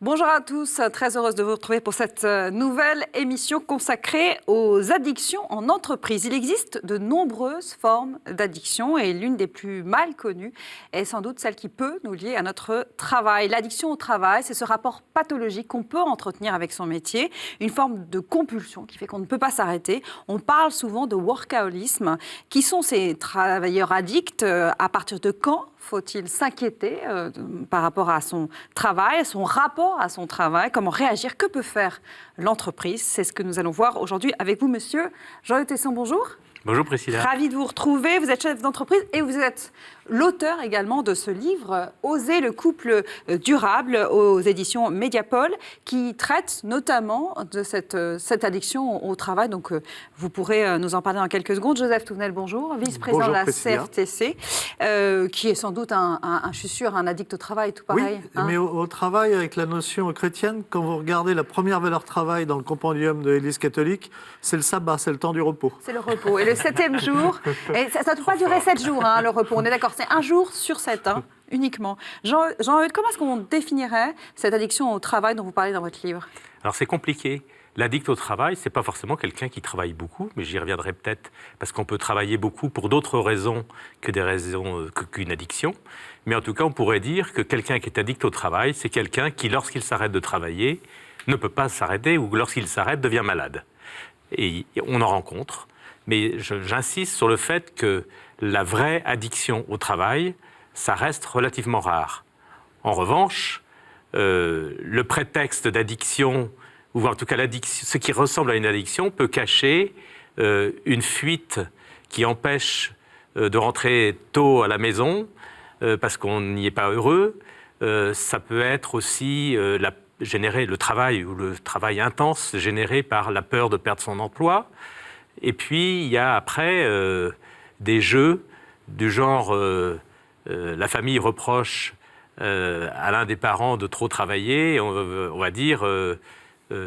Bonjour à tous, très heureuse de vous retrouver pour cette nouvelle émission consacrée aux addictions en entreprise. Il existe de nombreuses formes d'addiction et l'une des plus mal connues est sans doute celle qui peut nous lier à notre travail. L'addiction au travail, c'est ce rapport pathologique qu'on peut entretenir avec son métier, une forme de compulsion qui fait qu'on ne peut pas s'arrêter. On parle souvent de workaholisme. Qui sont ces travailleurs addicts? À partir de quand faut-il s'inquiéter par rapport à son travail, à son rapport à son travail? Comment réagir? Que peut faire l'entreprise? C'est ce que nous allons voir aujourd'hui avec vous, monsieur Jean-Eudes Tesson. Bonjour. Bonjour Priscilla. Ravi de vous retrouver. Vous êtes chef d'entreprise et vous êtes l'auteur également de ce livre « Oser le couple durable » aux éditions Mediapol, qui traite notamment de cette addiction au travail. Donc, vous pourrez nous en parler dans quelques secondes. Joseph Touvenel, bonjour, vice-président de la CFTC, qui est sans doute, je suis sûr, un addict au travail, tout pareil. Oui, mais au travail, avec la notion chrétienne, quand vous regardez la première valeur travail dans le compendium de l'Église catholique, c'est le sabbat, c'est le temps du repos. C'est le repos. Et le 7e jour, et ça ne doit pas durer 7 jours, le repos, on est d'accord, c'est 1 jour sur 7, uniquement. Jean-Eudes, comment est-ce qu'on définirait cette addiction au travail dont vous parlez dans votre livre? Alors c'est compliqué. L'addict au travail, c'est pas forcément quelqu'un qui travaille beaucoup, mais j'y reviendrai peut-être, parce qu'on peut travailler beaucoup pour d'autres raisons que des raisons qu'une addiction. Mais en tout cas, on pourrait dire que quelqu'un qui est addict au travail, c'est quelqu'un qui, lorsqu'il s'arrête de travailler, ne peut pas s'arrêter, ou lorsqu'il s'arrête, devient malade. Et on en rencontre. Mais j'insiste sur le fait que la vraie addiction au travail, ça reste relativement rare. En revanche, le prétexte d'addiction, ou en tout cas ce qui ressemble à une addiction, peut cacher une fuite qui empêche de rentrer tôt à la maison parce qu'on n'y est pas heureux. Ça peut être aussi générer le travail, ou le travail intense généré par la peur de perdre son emploi. Et puis, il y a après des jeux du genre la famille reproche à l'un des parents de trop travailler, on va dire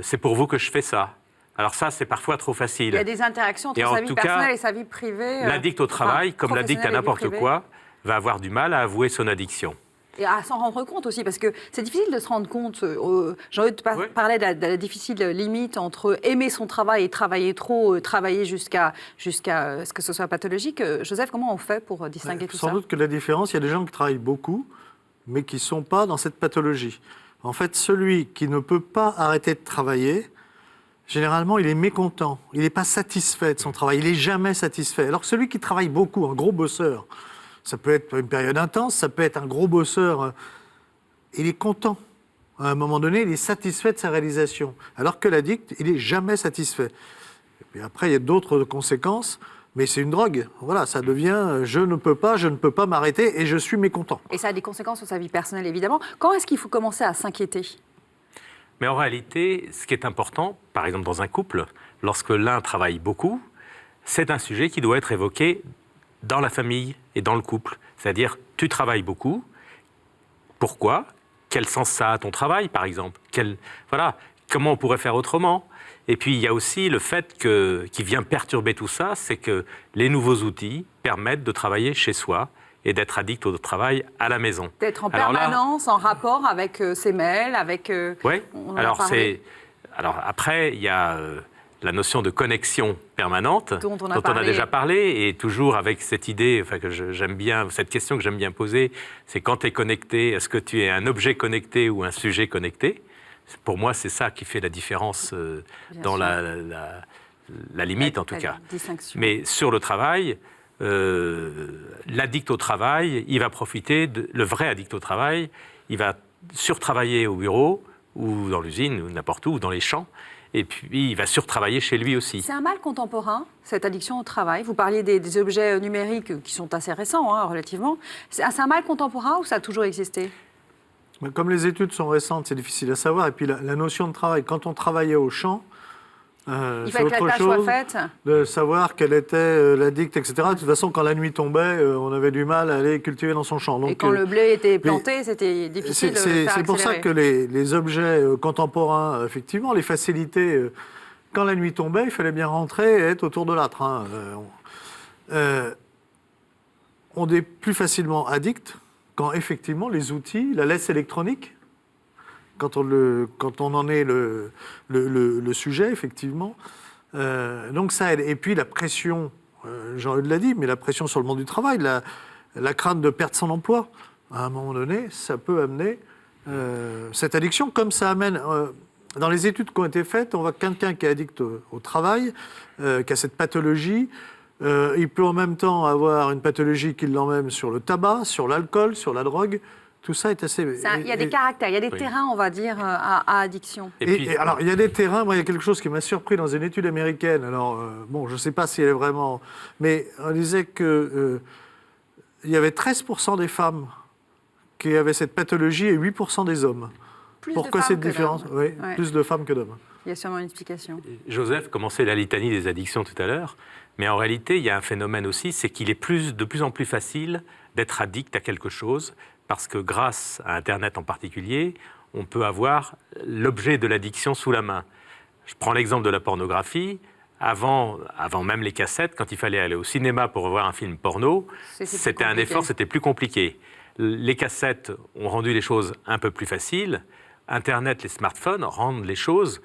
c'est pour vous que je fais ça. Alors ça, c'est parfois trop facile. Il y a des interactions entre sa vie personnelle et sa vie privée. L'addict au travail, comme l'addict à n'importe quoi, va avoir du mal à avouer son addiction. Et à s'en rendre compte aussi, parce que c'est difficile de se rendre compte. Jean-Eudes parlait de la difficile limite entre aimer son travail et travailler trop, travailler jusqu'à ce que ce soit pathologique. Joseph, comment on fait pour distinguer tout ça? Sans doute que la différence, il y a des gens qui travaillent beaucoup, mais qui ne sont pas dans cette pathologie. En fait, celui qui ne peut pas arrêter de travailler, généralement, il est mécontent. Il n'est pas satisfait de son travail. Il n'est jamais satisfait. Alors que celui qui travaille beaucoup, un gros bosseur, ça peut être une période intense, ça peut être un gros bosseur. Il est content. À un moment donné, il est satisfait de sa réalisation. Alors que l'addict, il n'est jamais satisfait. Et puis après, il y a d'autres conséquences, mais c'est une drogue. Voilà, ça devient je ne peux pas m'arrêter et je suis mécontent. Et ça a des conséquences sur sa vie personnelle, évidemment. Quand est-ce qu'il faut commencer à s'inquiéter? Mais en réalité, ce qui est important, par exemple dans un couple, lorsque l'un travaille beaucoup, c'est un sujet qui doit être évoqué dans la famille et dans le couple. C'est-à-dire, tu travailles beaucoup. Pourquoi? Quel sens ça a ton travail, par exemple? Voilà. Comment on pourrait faire autrement? Et puis, il y a aussi le fait qui vient perturber tout ça, c'est que les nouveaux outils permettent de travailler chez soi et d'être addict au travail à la maison. D'être en permanence en rapport avec ses mails, avec... Oui. Alors après, il y a... la notion de connexion permanente, dont on a déjà parlé, et toujours avec cette idée, que j'aime bien, cette question que j'aime bien poser, c'est quand tu es connecté, est-ce que tu es un objet connecté ou un sujet connecté? Pour moi, c'est ça qui fait la différence dans la limite, en tout cas. Distinction. Mais sur le travail, l'addict au travail, il va profiter, le vrai addict au travail, il va surtravailler au bureau, ou dans l'usine, ou n'importe où, ou dans les champs, et puis il va surtravailler chez lui aussi. C'est un mal contemporain, cette addiction au travail. Vous parliez des objets numériques qui sont assez récents, relativement. C'est un mal contemporain ou ça a toujours existé? Comme les études sont récentes, c'est difficile à savoir. Et puis la notion de travail, quand on travaillait au champ, c'est autre chose de savoir quel était l'addict, etc. De toute façon, quand la nuit tombait, on avait du mal à aller cultiver dans son champ. Donc, et quand le blé était planté, c'était difficile de faire accélérer. C'est pour ça que les objets contemporains, effectivement, les facilités, quand la nuit tombait, il fallait bien rentrer et être autour de l'âtre. On est plus facilement addict quand, effectivement, les outils, la laisse électronique, quand on en est le sujet, effectivement. Donc ça aide. Et puis la pression, Jean-Eudes l'a dit, mais la pression sur le monde du travail, la crainte de perdre son emploi, à un moment donné, ça peut amener cette addiction, comme ça amène... dans les études qui ont été faites, on voit que quelqu'un qui est addict au travail, qui a cette pathologie, il peut en même temps avoir une pathologie qui l'emmène sur le tabac, sur l'alcool, sur la drogue. Tout ça est assez... Il y a des caractères, il y a des terrains, on va dire, à addiction. Alors, il y a des terrains, moi, il y a quelque chose qui m'a surpris dans une étude américaine. Alors, je ne sais pas si elle est vraiment... Mais on disait qu'il y avait 13% des femmes qui avaient cette pathologie et 8% des hommes. Pourquoi cette différence? Oui, ouais. Plus de femmes que d'hommes. Il y a sûrement une explication. Joseph commençait la litanie des addictions tout à l'heure, mais en réalité, il y a un phénomène aussi, c'est qu'il est de plus en plus facile d'être addict à quelque chose, parce que grâce à Internet en particulier, on peut avoir l'objet de l'addiction sous la main. Je prends l'exemple de la pornographie. Avant même les cassettes, quand il fallait aller au cinéma pour voir un film porno, c'était un effort, c'était plus compliqué. Les cassettes ont rendu les choses un peu plus faciles. Internet, les smartphones rendent les choses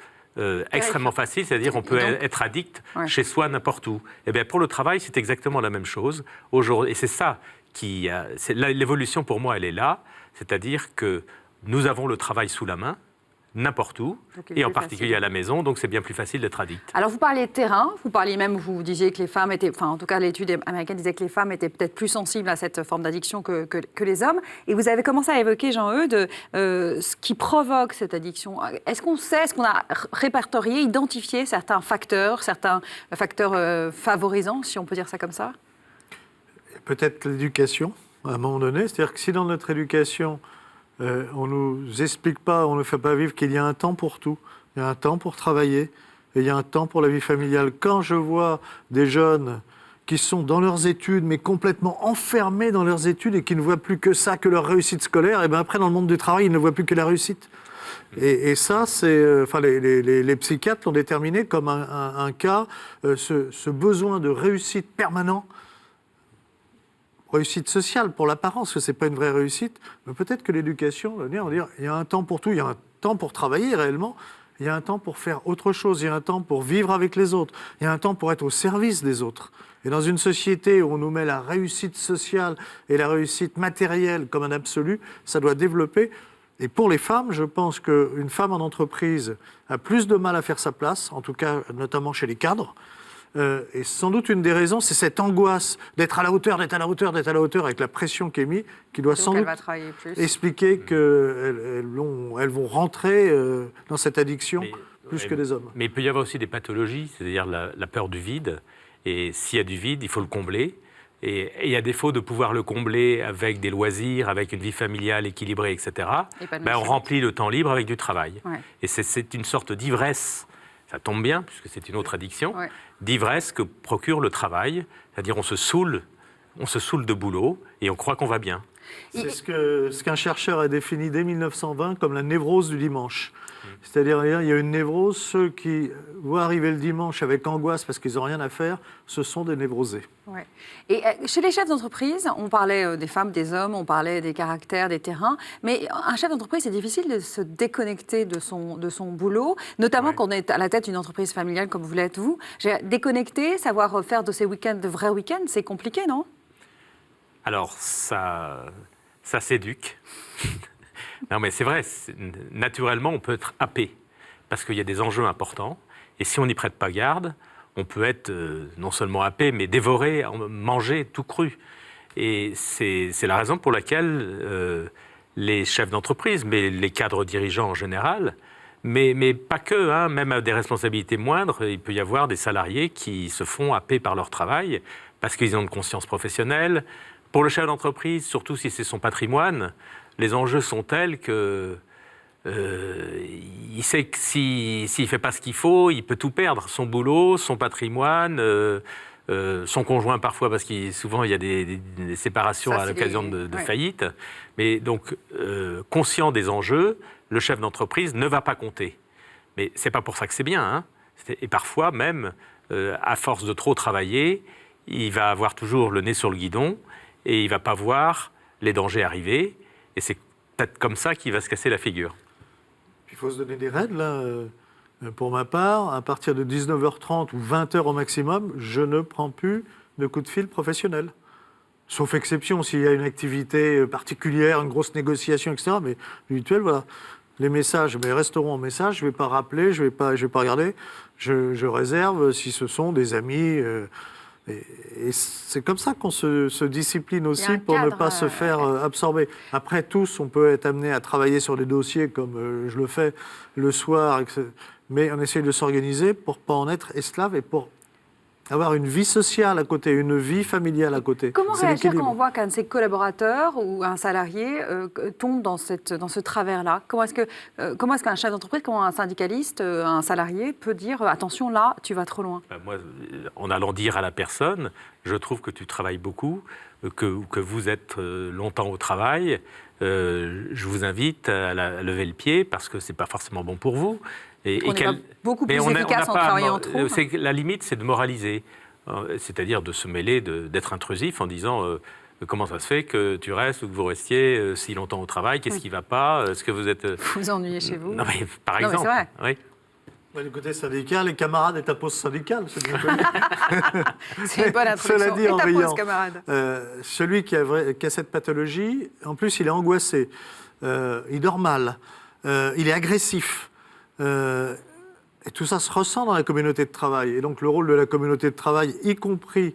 extrêmement faciles, c'est-à-dire on peut être addict chez soi n'importe où. Et bien pour le travail, c'est exactement la même chose. Aujourd'hui, et c'est ça l'évolution pour moi, elle est là, c'est-à-dire que nous avons le travail sous la main, n'importe où, et en particulier à la maison, donc c'est bien plus facile d'être addict. Alors vous parliez de terrain, vous disiez que les femmes étaient, enfin en tout cas l'étude américaine disait que les femmes étaient peut-être plus sensibles à cette forme d'addiction que les hommes, et vous avez commencé à évoquer, Jean-Eudes, ce qui provoque cette addiction. Est-ce qu'on a répertorié, identifié certains facteurs favorisants, si on peut dire ça comme ça? Peut-être l'éducation, à un moment donné, c'est-à-dire que si dans notre éducation, on ne nous explique pas, on ne fait pas vivre qu'il y a un temps pour tout. Il y a un temps pour travailler et il y a un temps pour la vie familiale. Quand je vois des jeunes qui sont dans leurs études, mais complètement enfermés dans leurs études et qui ne voient plus que ça, que leur réussite scolaire, et bien après, dans le monde du travail, ils ne voient plus que la réussite. Et ça, les psychiatres l'ont déterminé comme un cas, ce besoin de réussite permanent, réussite sociale pour l'apparence, que ce n'est pas une vraie réussite, mais peut-être que l'éducation, on va dire, il y a un temps pour tout, il y a un temps pour travailler réellement, il y a un temps pour faire autre chose, il y a un temps pour vivre avec les autres, il y a un temps pour être au service des autres. Et dans une société où on nous met la réussite sociale et la réussite matérielle comme un absolu, ça doit développer. Et pour les femmes, je pense qu'une femme en entreprise a plus de mal à faire sa place, en tout cas notamment chez les cadres. Et sans doute une des raisons, c'est cette angoisse d'être à la hauteur, avec la pression qui est mise, qui doit sans doute expliquer qu'elles vont rentrer dans cette addiction plus que les hommes. Mais il peut y avoir aussi des pathologies, c'est-à-dire la peur du vide. Et s'il y a du vide, il faut le combler. Et à défaut de pouvoir le combler avec des loisirs, avec une vie familiale équilibrée, etc., on remplit le temps libre avec du travail. Ouais. Et c'est une sorte d'ivresse. Ça tombe bien, puisque c'est une autre addiction, d'ivresse que procure le travail. C'est-à-dire on se saoule de boulot et on croit qu'on va bien. C'est ce qu'un chercheur a défini dès 1920 comme la névrose du dimanche. C'est-à-dire il y a une névrose, ceux qui voient arriver le dimanche avec angoisse parce qu'ils n'ont rien à faire, ce sont des névrosés. Ouais. Et chez les chefs d'entreprise, on parlait des femmes, des hommes, on parlait des caractères, des terrains, mais un chef d'entreprise, c'est difficile de se déconnecter de son boulot, notamment quand on est à la tête d'une entreprise familiale comme vous l'êtes vous. Déconnecter, savoir faire de ces week-ends de vrais week-ends, c'est compliqué, non? Alors, ça s'éduque. Non, mais c'est vrai, naturellement, on peut être happé, parce qu'il y a des enjeux importants, et si on n'y prête pas garde, on peut être non seulement happé, mais dévoré, mangé tout cru. Et c'est la raison pour laquelle les chefs d'entreprise, mais les cadres dirigeants en général, mais pas que, même à des responsabilités moindres, il peut y avoir des salariés qui se font happer par leur travail, parce qu'ils ont une conscience professionnelle. Pour le chef d'entreprise, surtout si c'est son patrimoine, les enjeux sont tels que il sait que s'il ne fait pas ce qu'il faut, il peut tout perdre. Son boulot, son patrimoine, son conjoint parfois, parce que souvent il y a des séparations à l'occasion de faillite. Mais donc, conscient des enjeux, le chef d'entreprise ne va pas compter. Mais ce n'est pas pour ça que c'est bien. Hein. Et parfois même, à force de trop travailler, il va avoir toujours le nez sur le guidon et il ne va pas voir les dangers arriver. Et c'est peut-être comme ça qu'il va se casser la figure. il faut se donner des règles. Hein. Pour ma part, à partir de 19h30 ou 20h au maximum, je ne prends plus de coup de fil professionnel. Sauf exception, s'il y a une activité particulière, une grosse négociation, etc. Mais habituel, voilà. Les messages, mais resteront en message. Je ne vais pas rappeler, je ne vais pas regarder. Je réserve si ce sont des amis. Et c'est comme ça qu'on se discipline aussi pour ne pas se faire absorber. Après, tous, on peut être amené à travailler sur des dossiers comme je le fais le soir, mais on essaie de s'organiser pour ne pas en être esclave et pour avoir une vie sociale à côté, une vie familiale à côté. Comment réagir quand on voit qu'un de ses collaborateurs ou un salarié tombe dans ce travers-là? Comment est-ce qu'un chef d'entreprise, comment un syndicaliste, un salarié peut dire « attention, là, tu vas trop loin » ? Moi, en allant dire à la personne « je trouve que tu travailles beaucoup, que vous êtes longtemps au travail, je vous invite à lever le pied parce que ce n'est pas forcément bon pour vous. » On est beaucoup plus efficace en travaillant trop. La limite, c'est de moraliser, c'est-à-dire de se mêler, d'être intrusif en disant comment ça se fait que tu restes ou que vous restiez si longtemps au travail, qu'est-ce qui ne va pas, est-ce que vous êtes... Vous vous ennuyez chez vous. Non, mais par exemple. Mais c'est vrai. Oui. Du côté syndical, les camarades est à pause syndicale, c'est bien connu. C'est une bonne introduction. Cela dit, en riant, camarade. Celui qui a cette pathologie, en plus, il est angoissé, il dort mal, il est agressif. Et tout ça se ressent dans la communauté de travail. Et donc le rôle de la communauté de travail, y compris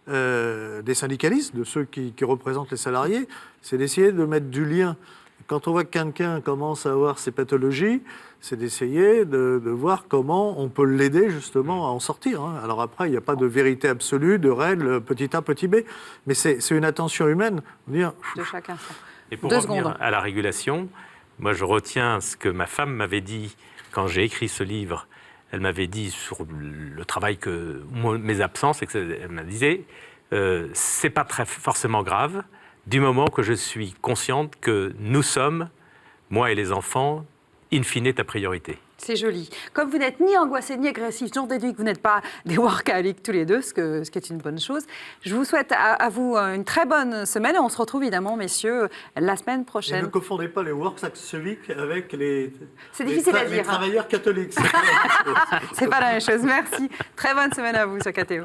des syndicalistes, de ceux qui représentent les salariés, c'est d'essayer de mettre du lien. Quand on voit que quelqu'un commence à avoir ces pathologies, c'est d'essayer de voir comment on peut l'aider justement à en sortir. Hein. Alors après, il n'y a pas de vérité absolue, de règles, petit A, petit B, mais c'est une attention humaine. De chaque instant. Et pour revenir à la régulation, moi je retiens ce que ma femme m'avait dit quand j'ai écrit ce livre. Elle m'avait dit sur le travail mes absences, elle me disait c'est pas forcément grave du moment que je suis consciente que nous sommes, moi et les enfants, in fine ta priorité. C'est joli. Comme vous n'êtes ni angoissé ni agressif, j'en déduis que vous n'êtes pas des workaholics tous les deux, ce qui est une bonne chose. Je vous souhaite à vous une très bonne semaine et on se retrouve évidemment, messieurs, la semaine prochaine. Et ne confondez pas les workaholics avec les travailleurs catholiques. C'est pas la même chose. Merci. Très bonne semaine à vous sur KTO.